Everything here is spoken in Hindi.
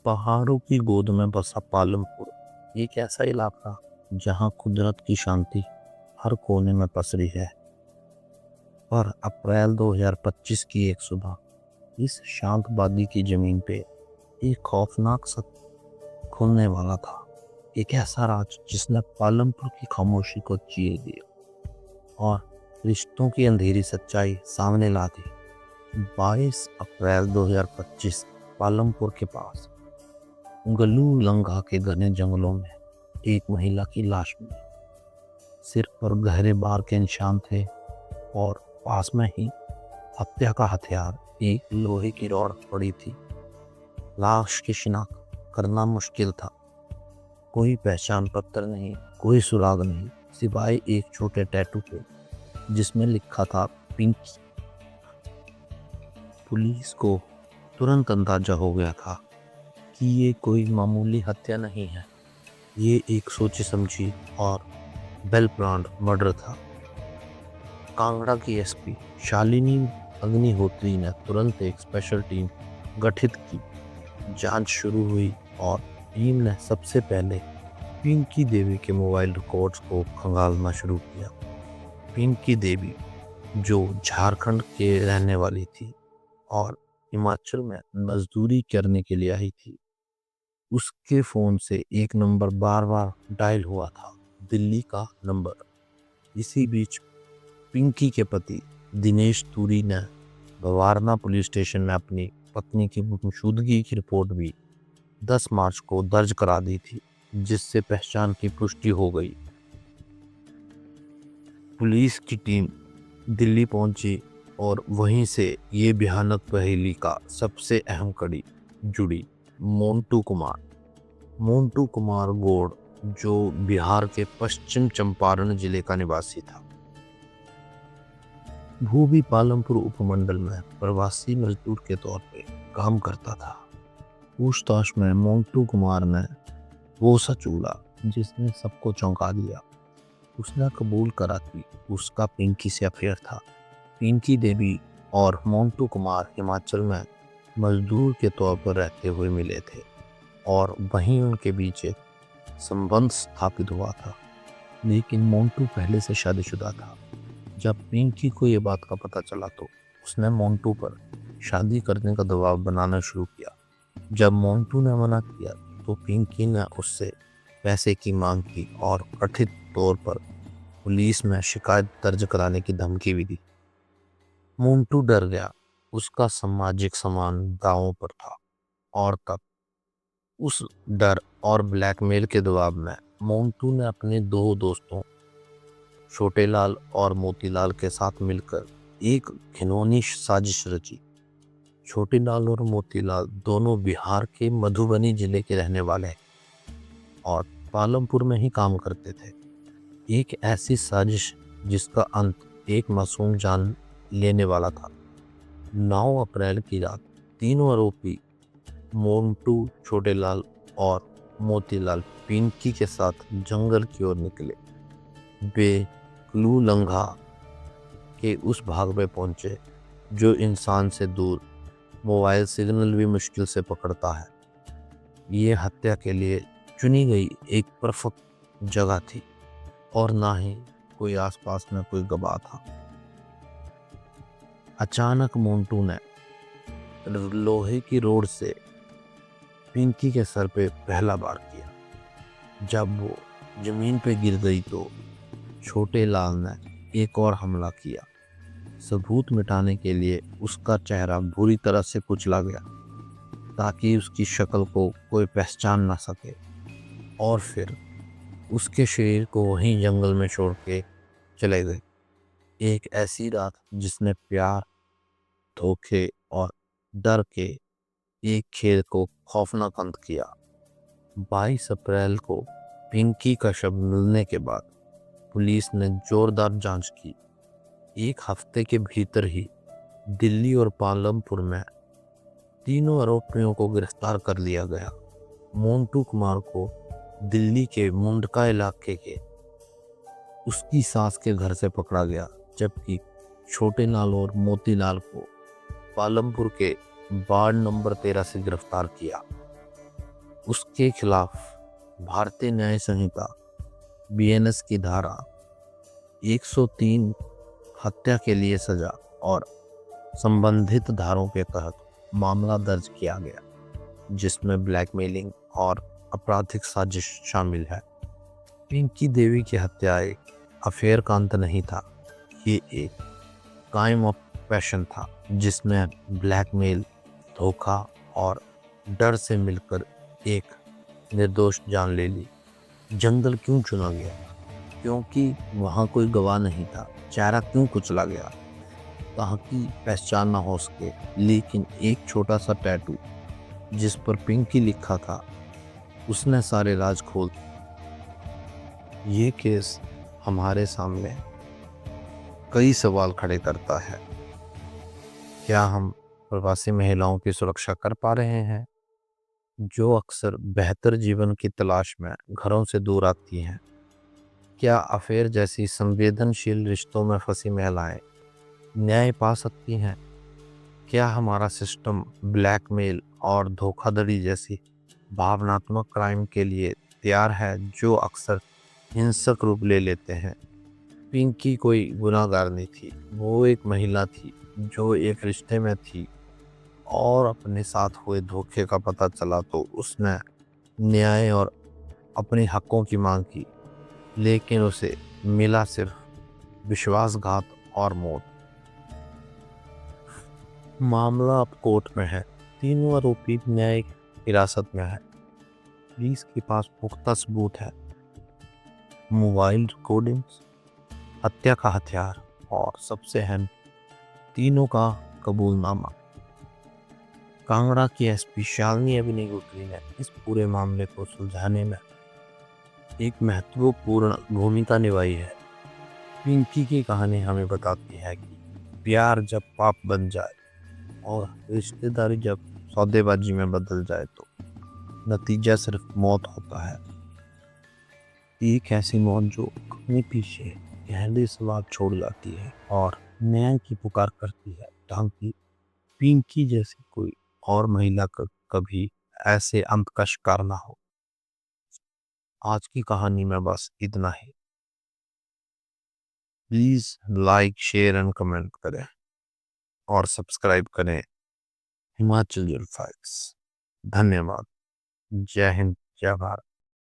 पहाड़ों की गोद में बसा पालमपुर एक ऐसा इलाका जहां कुदरत की शांति हर कोने में पसरी है। पर अप्रैल 2025 की एक सुबह इस शांत वादी की जमीन पे एक खौफनाक सत्य खुलने वाला था। एक ऐसा राज जिसने पालमपुर की खामोशी को चीर दिया और रिश्तों की अंधेरी सच्चाई सामने ला दी। 22 अप्रैल 2025 पालमपुर के पास गलू लंगा के घने जंगलों में एक महिला की लाश मिली। सिर पर गहरे बार के निशान थे और पास में ही हत्या का हथियार, एक लोहे की रॉड पड़ी थी। लाश की शिनाख्त करना मुश्किल था। कोई पहचान पत्र नहीं, कोई सुराग नहीं, सिवाय एक छोटे टैटू के जिसमें लिखा था पिंकी। पुलिस को तुरंत अंदाजा हो गया था कि ये कोई मामूली हत्या नहीं है, ये एक सोची समझी और वेल प्लान्ड मर्डर था। कांगड़ा की एसपी शालिनी अग्निहोत्री ने तुरंत एक स्पेशल टीम गठित की। जांच शुरू हुई और टीम ने सबसे पहले पिंकी देवी के मोबाइल रिकॉर्ड्स को खंगालना शुरू किया। पिंकी देवी जो झारखंड के रहने वाली थी और हिमाचल में मजदूरी करने के लिए आई थी, उसके फोन से एक नंबर बार बार डायल हुआ था, दिल्ली का नंबर। इसी बीच पिंकी के पति दिनेश तूरी ने बवारना पुलिस स्टेशन में अपनी पत्नी की गुमशुदगी की रिपोर्ट भी 10 मार्च को दर्ज करा दी थी, जिससे पहचान की पुष्टि हो गई। पुलिस की टीम दिल्ली पहुंची और वहीं से ये भयानक पहेली का सबसे अहम कड़ी जुड़ी। मोंटू कुमार गौड़, जो बिहार के पश्चिम चंपारण जिले का निवासी था, वो भी पालमपुर उपमंडल में प्रवासी मजदूर के तौर पे काम करता था। पूछताछ में मोंटू कुमार ने वो सच बोला जिसने सबको चौंका दिया। उसने कबूल करा कि उसका पिंकी से अफेयर था। पिंकी देवी और मोंटू कुमार हिमाचल में मजदूर के तौर पर रहते हुए मिले थे और वहीं उनके बीच एक संबंध स्थापित हुआ था। लेकिन मोंटू पहले से शादीशुदा था। जब पिंकी को ये बात का पता चला तो उसने मोंटू पर शादी करने का दबाव बनाना शुरू किया। जब मोंटू ने मना किया तो पिंकी ने उससे पैसे की मांग की और कथित तौर पर पुलिस में शिकायत दर्ज कराने की धमकी भी दी। मोंटू डर गया। उसका सामाजिक सम्मान दांव पर था और तब उस डर और ब्लैकमेल के दबाव में मोंटू ने अपने दो दोस्तों छोटेलाल और मोतीलाल के साथ मिलकर एक घिनौनी साजिश रची। छोटेलाल और मोतीलाल दोनों बिहार के मधुबनी जिले के रहने वाले और पालमपुर में ही काम करते थे। एक ऐसी साजिश जिसका अंत एक मासूम जान लेने वाला था। 9 अप्रैल की रात तीनों आरोपी मोंटू, छोटेलाल और मोतीलाल पिंकी के साथ जंगल की ओर निकले। वे गलू लंगा के उस भाग में पहुंचे जो इंसान से दूर मोबाइल सिग्नल भी मुश्किल से पकड़ता है। ये हत्या के लिए चुनी गई एक परफेक्ट जगह थी और ना ही कोई आसपास में कोई गवाह था। अचानक मोंटू ने लोहे की रोड से पिंकी के सर पे पहला बार किया। जब वो जमीन पे गिर गई तो छोटेलाल ने एक और हमला किया। सबूत मिटाने के लिए उसका चेहरा बुरी तरह से कुचला गया ताकि उसकी शक्ल को कोई पहचान ना सके, और फिर उसके शरीर को वहीं जंगल में छोड़ के चले गए। एक ऐसी रात जिसने प्यार, धोखे और डर के एक खेल को खौफनाक अंत किया। 22 अप्रैल को पिंकी का शव मिलने के बाद पुलिस ने जोरदार जांच की। एक हफ्ते के भीतर ही दिल्ली और पालमपुर में तीनों आरोपियों को गिरफ्तार कर लिया गया। मोंटू कुमार को दिल्ली के मुंडका इलाके के उसकी सास के घर से पकड़ा गया, जबकि छोटेलाल और मोतीलाल को पालमपुर के वार्ड नंबर 13 से गिरफ्तार किया। उसके खिलाफ भारतीय न्याय संहिता बीएनएस की धारा 103 हत्या के लिए सजा और संबंधित धाराओं के तहत मामला दर्ज किया गया, जिसमें ब्लैकमेलिंग और आपराधिक साजिश शामिल है। पिंकी देवी की हत्या एक अफेयर का अंत नहीं था, ये एक क्राइम ऑफ पैशन था, जिसमें ब्लैकमेल, धोखा और डर से मिलकर एक निर्दोष जान ले ली। जंगल क्यों चुना गया? क्योंकि वहाँ कोई गवाह नहीं था। चेहरा क्यों कुचला गया? ताकि पहचान ना हो सके। लेकिन एक छोटा सा टैटू जिस पर पिंकी लिखा था, उसने सारे राज खोल दिए। ये केस हमारे सामने कई सवाल खड़े करता है। क्या हम प्रवासी महिलाओं की सुरक्षा कर पा रहे हैं, जो अक्सर बेहतर जीवन की तलाश में घरों से दूर आती हैं? क्या अफेयर जैसी संवेदनशील रिश्तों में फंसी महिलाएं न्याय पा सकती हैं? क्या हमारा सिस्टम ब्लैकमेल और धोखाधड़ी जैसी भावनात्मक क्राइम के लिए तैयार है, जो अक्सर हिंसक रूप ले लेते हैं? पिंकी कोई गुनाहगार नहीं थी, वो एक महिला थी जो एक रिश्ते में थी और अपने साथ हुए धोखे का पता चला तो उसने न्याय और अपने हकों की मांग की, लेकिन उसे मिला सिर्फ विश्वासघात और मौत। मामला अब कोर्ट में है। तीनों आरोपी न्यायिक हिरासत में है। पुलिस के पास पुख्ता सबूत है, मोबाइल रिकॉर्डिंग्स, हत्या का हथियार और सबसे अहम, तीनों का कबूलनामा। कांगड़ा की एसपी शालिनी अभिनयगुप्ती ने इस पूरे मामले को सुलझाने में एक महत्वपूर्ण भूमिका निभाई है। पिंकी की कहानी हमें बताती है कि प्यार जब पाप बन जाए और रिश्तेदारी जब सौदेबाजी में बदल जाए तो नतीजा सिर्फ मौत होता है। एक ऐसी मौत जो अपने पीछे गहरे सवाल छोड़ जाती है और न्याय की पुकार करती है, ताकि पिंकी जैसी कोई और महिला का कभी ऐसे अंत का शिकार ना हो। आज की कहानी में बस इतना ही। Please like, share and comment करें और सब्सक्राइब करें हिमाचल फाइल्स। धन्यवाद। जय हिंद, जय भारत।